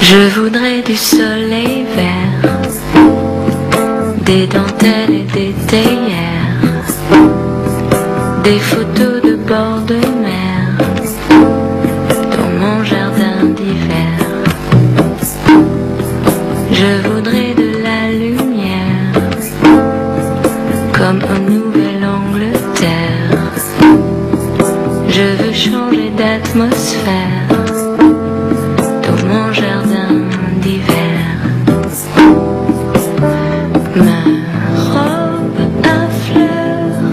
Je voudrais du soleil vert, des dentelles et des théières, des photos de bord de mer dans mon jardin d'hiver. Je voudrais de la lumière comme en Nouvelle-Angleterre. Je veux changer d'atmosphère dans mon jardin d'hiver. Ma robe à fleurs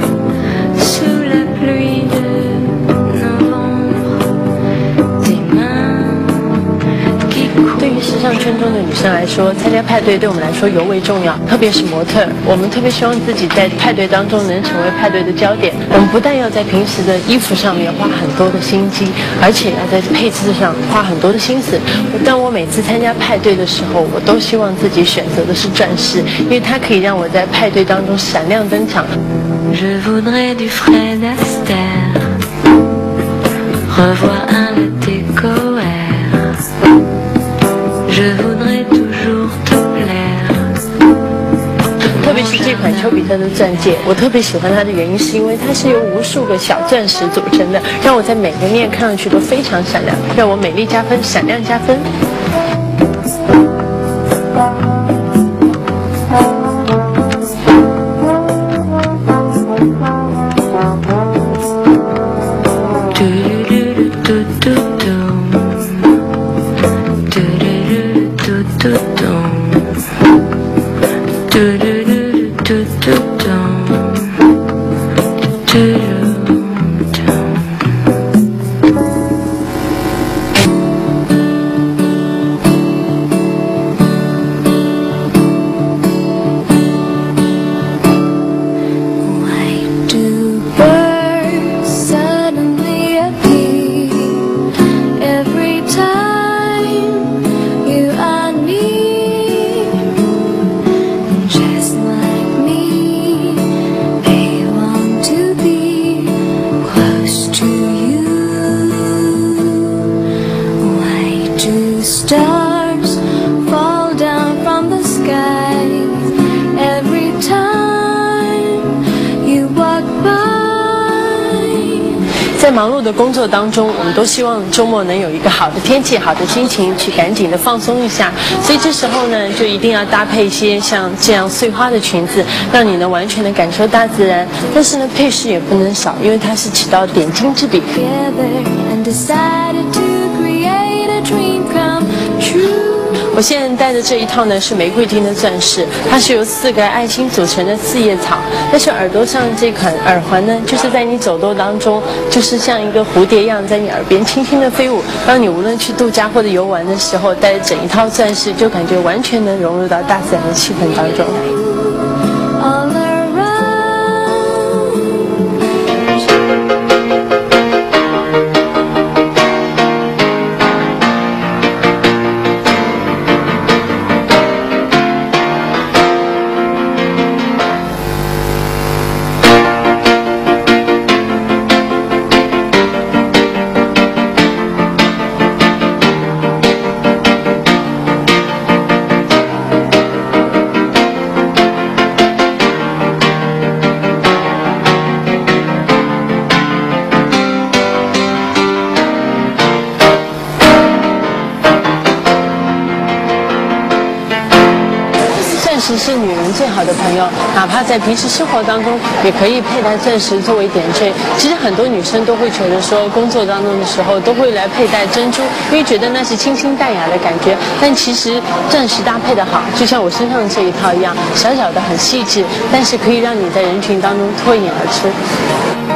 sous la pluie de novembre, tes mains qui courent。对于时尚圈中的女生来说，参加派对对我们来说尤为重要，特别是模特，我们特别希望自己在派对当中能成为派对的焦点。我们不但要在平时的衣服上面花很多的心机，而且要在配置上花很多的心思。当我每次参加派对的时候，我都希望自己选择的是钻石，因为它可以让我在派对当中闪亮登场。Je voudrais du Fred Astaire, revoir un latte Coher. Je voudrais toujours te plaire。特别是这款丘比特的钻戒，我特别喜欢它的原因是因为它是由无数个小钻石组成的，让我在每个面看上去都非常闪亮，让我美丽加分，闪亮加分。Stars fall down from the sky every time you walk by。在忙碌的工作当中，我们都希望周末能有一个好的天气、好的心情，去赶紧的放松一下。所以这时候呢，就一定要搭配一些像这样碎花的裙子，让你能完全的感受大自然。但是呢，配饰也不能少，因为它是起到点睛之笔。我现在戴的这一套呢是玫瑰金的钻饰，它是由4个爱心组成的4叶草。但是耳朵上这款耳环呢，就是在你走动当中，就是像一个蝴蝶一样在你耳边轻轻的飞舞。当你无论去度假或者游玩的时候，带着整一套钻饰，就感觉完全能融入到大自然的气氛当中。钻石是女人最好的朋友，哪怕在平时生活当中，也可以佩戴钻石作为点缀。其实很多女生都会觉得说，工作当中的时候都会来佩戴珍珠，因为觉得那是清新淡雅的感觉。但其实钻石搭配的好，就像我身上这一套一样，小小的很细致，但是可以让你在人群当中脱颖而出。